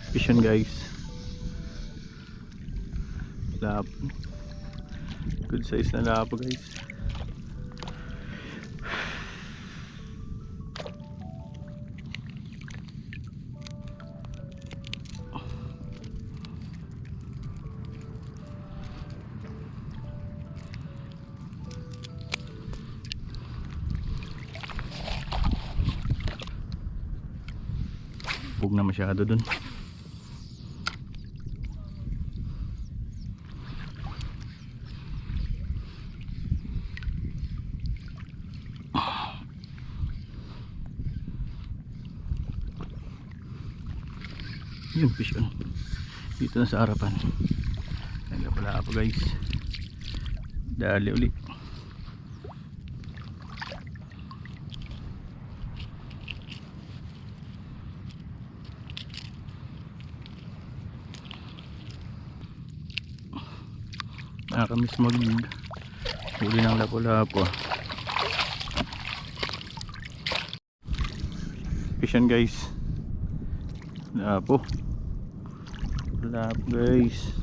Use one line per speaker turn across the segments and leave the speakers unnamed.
Fish yun guys. Lapo. Good size na lapo guys. Huwag na masyado dun. Yun fish on. Dito na sa harapan. Ayun pala po guys. Dali uli. Nakakamiss mag huli ng lapo-lapo. Fish on guys. Lapo guys,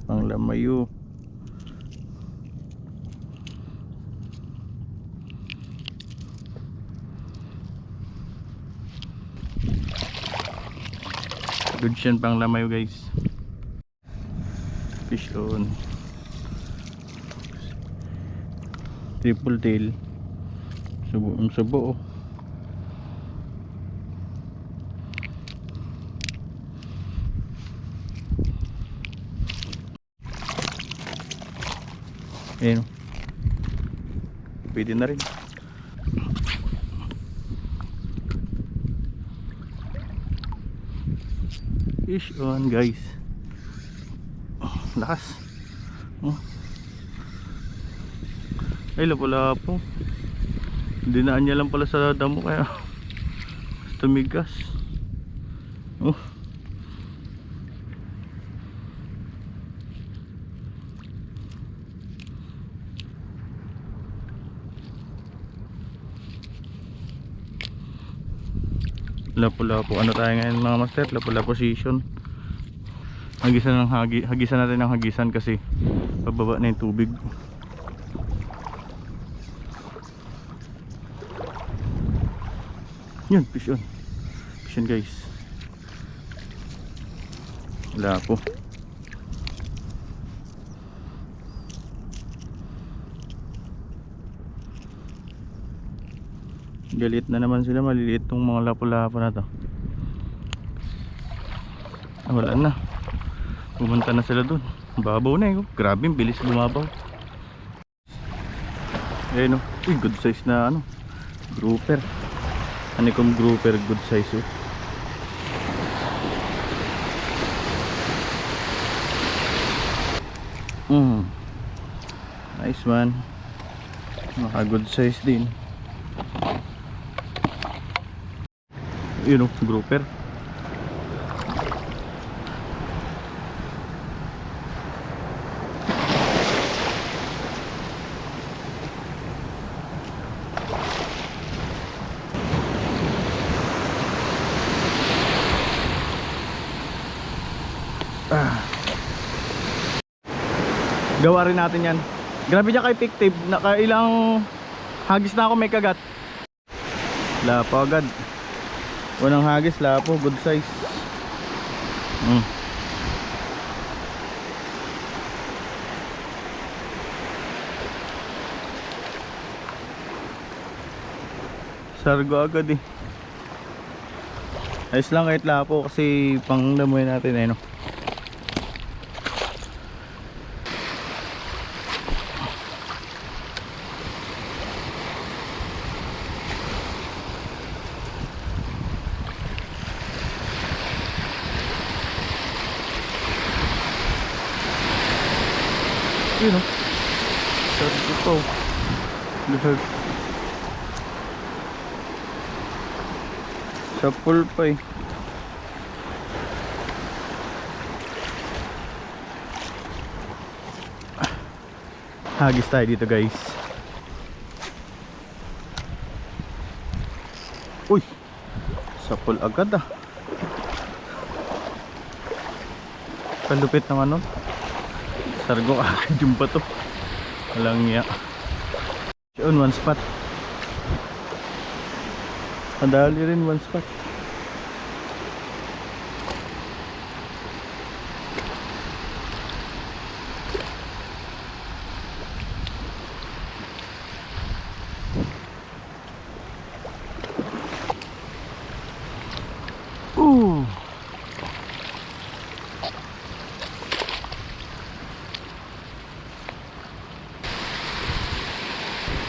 pang lamayo. Good siyan pang lamayo guys. Fish on, triple tail, subo. Ayan, pwede na rin. Fish on guys. Lakas. Ay lapo-lapo. Dinaan niya lang pala sa damo kaya tumigas. Lapo-lapo. Ano tayo ngayon mga master? Lapo-lapo season. Hagisan natin ng hagisan kasi pababa na yung tubig. Yun, fish on. Fish on guys. Lapo. Galit na naman sila, maliliit tong mga lapo-lapo na to. Wala na, pumunta na sila dun. Babaw na grabe, bilis bumabaw. Ayun uy, good size na grouper. Honeycomb grouper, good size nice one. Naka good size din. Yun grouper. Gawa rin natin yan. Grabe niya kay Pictave. Nakailang hagis na ako may kagat. Lapo agad. Unang hagis, lapo, good size. Sargo agad Ayos lang kahit lapo kasi pang lamoy natin Yun sargo po. Sa pool pa hagis tayo dito guys. Uy, sa pool agad Palupit naman nun. Sargo agad yung bato. Walang iya. Yun, one spot. Madali rin one spot.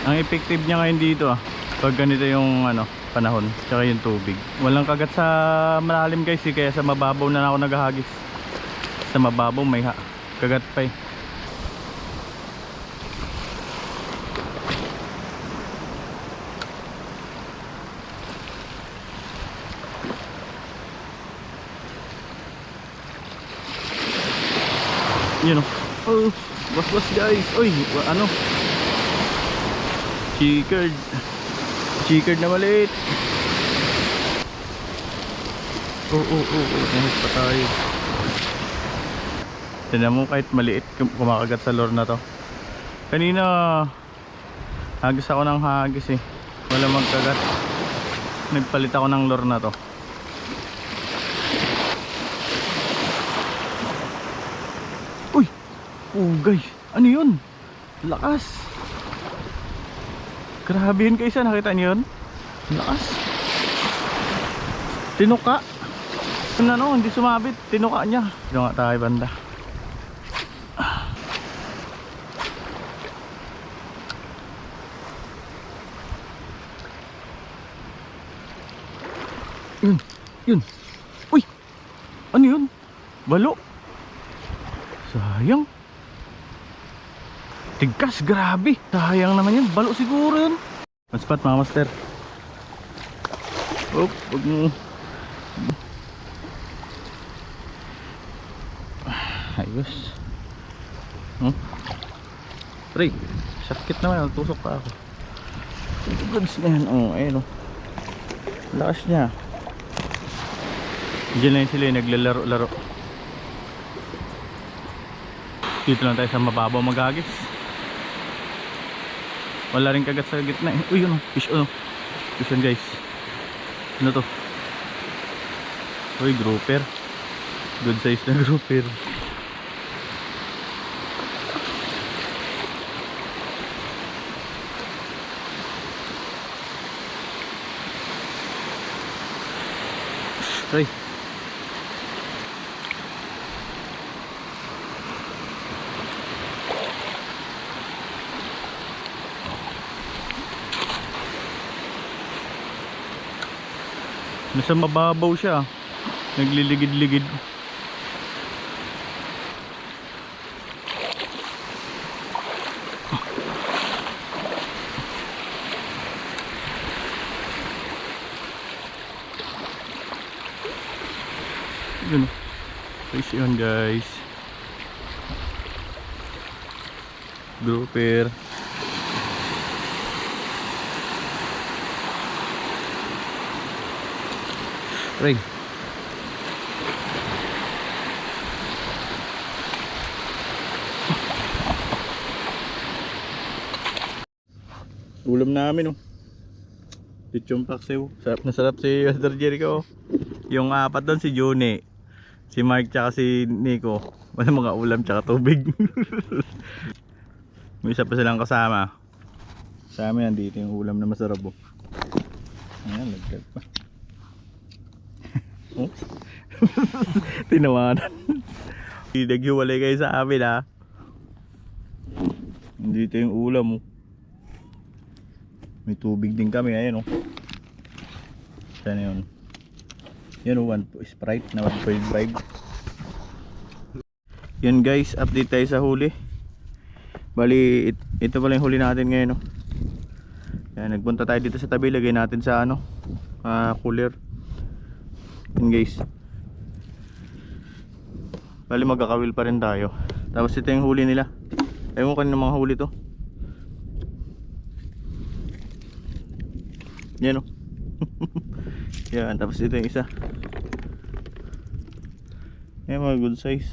Ang effective niya ngayon dito pag ganito yung panahon tsaka yung tubig, walang kagat sa malalim guys kaya sa mababaw na ako naghahagis. Sa mababaw may kagat pa eh. Yun oh, was guys. Uy, chickered na maliit. Mahit pa tayo. Tignan mo kahit maliit kumakagat sa lure na to. Kanina hagis ako ng hagis eh, wala magkagat. Nagpalit ako ng lure na to. Uy, guys, ano yun? Lakas. Grabe yun guys, nakita niyo yun? Lakas. Tinuka. Hindi sumabit, tinuka niya. Dito nga tayo banda. Yun. Uy, ano yun? Balo. Sayang. Tigkas, grabe. Sayang naman yun, balo siguro yun. One spot mga master. Wag mo. Ayos. Pre, sakit naman, tusok pa ako. Goods na yan. Ayun lakas niya. Diyan lang sila naglalaro-laro. Dito lang tayo sa mababaw maghagis. Wala rin kagat sa gitna eh. Uy, fish fish on guys. Ano to? Uy, grouper. Good size na grouper. Try. Nasa mababaw siya, nagliligid-ligid. Yun, fish yun guys. Grouper. Ray. Ulam namin Lechon paksiw. Sarap na sarap si Master Jericho. Yung apat doon si Juni, si Mark tsaka si Nico. Wala mga ulam tsaka tubig. May isa pa silang kasama. Sa amin nandito yung ulam na masarap Ayan, lagdag pa. Tinawanan. Naghiwalay kayo sa amin Dito yung ulam May tubig din kami. Ayan Saan yun? Yun 1 Sprite na 1.5. Yun guys, update tayo sa huli. Bali ito pala yung huli natin ngayon Ayan, nagpunta tayo dito sa tabi. Lagay natin sa cooler. Yun guys, bali magkakawil pa rin tayo. Tapos ito yung huli nila. Ewan ko ng mga huli to. Yan Yan, tapos ito yung isa. Yan, mga good size.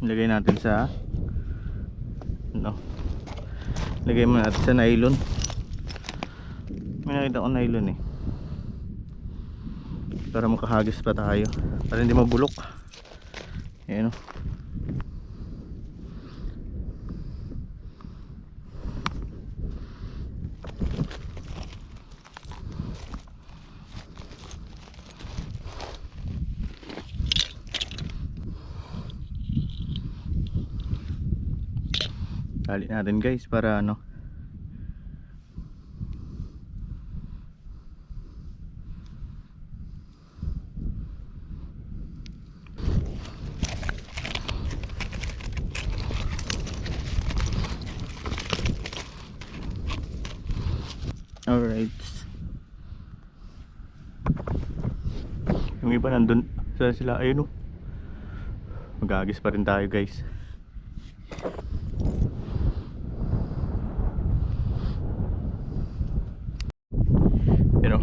Lagay natin sa ano, lagay mo natin sa nylon. May nakita ko nylon eh, para makahagis pa tayo, para hindi mabulok. Ayan o. Tali natin guys para ano, alright. Yung iba nandun, saan sila? Ayun o, magagis pa rin tayo guys. Yun o.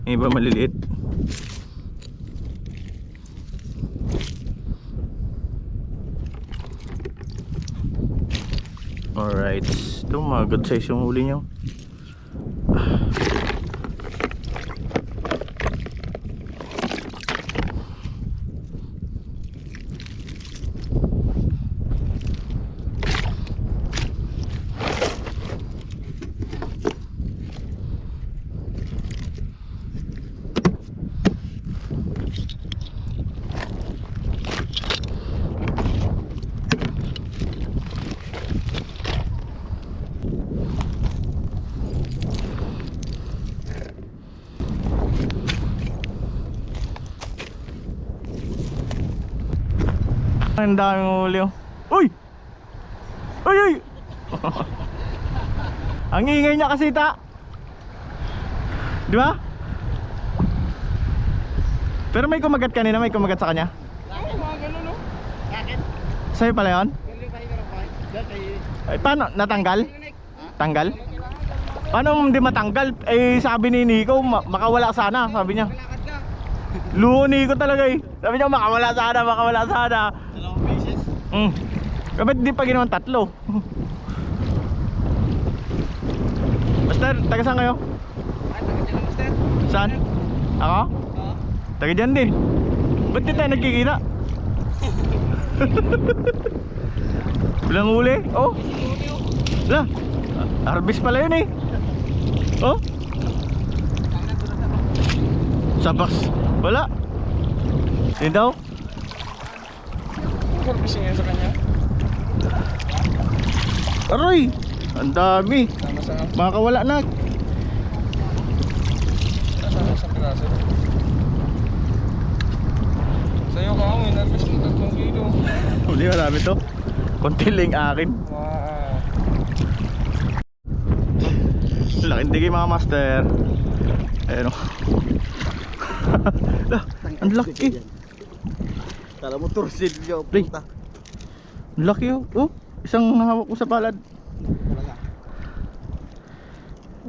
Yung iba maliliit. Alright, ito mga good size yung huli nyo. Ang daming huli oh. Uy! Uy! Uy! Ang ingay niya kasi ta. Di ba? Pero may kumagat kanina, may kumagat sa kanya.
Ay, mga ganun no? Bakit?
Sa'yo pala yun? Ay, paano? Natanggal? Tanggal? Paano hindi matanggal? Eh sabi ni Nico, makawala sana, sabi niya.
Malakad ka.
Luho Nico talaga eh. Sabi niya makawala sana, makawala sana.
Dalawang pieces?
Kapit di pa ginawan tatlo. Master, taga saan kayo?
Ay, taga dyan lang, master.
Saan? Ako?
Oo.
Taga dyan din. Ba't di tayo nagkikita? Bilang huli? Oh, lah, harvest pala yun eh. Oh, sabaks. Wala. Yun daw.
Purpose niya sa kanya.
Aroy, ang dami.
Sama sa
Makakawala na.
sa piraso. Sa'yo ka ako, inarvest mo 3 kilo.
Huli, marami to. Konti lang akin.
Wow.
Laking digi mga master. Ayun o. Ang laki.
Kala mo tursid niyo,
Play. Ang laki oh. Oh, isang hawak ko sa palad.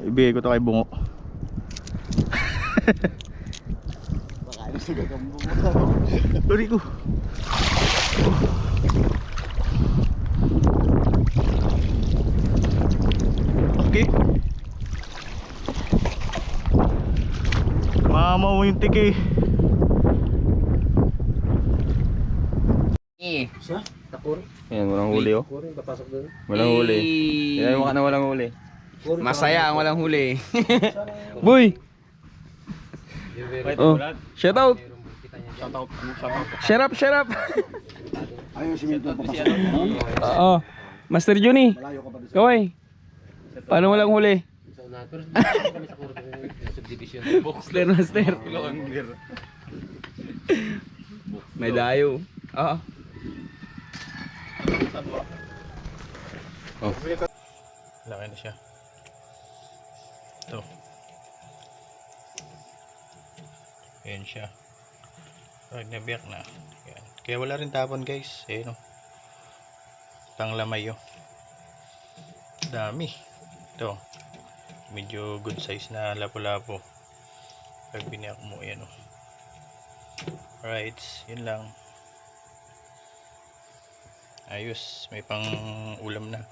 Ibigay ko to kay Bungo.
Baka ano sa gagambo mo.
Sorry ko. Okay. Mamaw yung tiki.
Sa? Takur?
Yan, walang huli oh.
Takur, papasok doon.
Walang huli. Yan mukha na walang huli.
Masaya ang walang huli. Boy! Oh, shout out! Shut up, shut up!
Ayaw siminto papasok.
Oo. Master Juni. Kaway. Paano walang huli? Master, master. May dayo. Oo. Oh.
Laki na siya. Ito. Ayan siya. Pag nabiyak na. Ayan. Kaya wala rin tapon guys. Ayan o. Panglamay o. Dami. Ito. Medyo good size na lapu-lapo. Pag biniyak mo, yan o. Alright, yun lang. Ayos, may pang ulam na.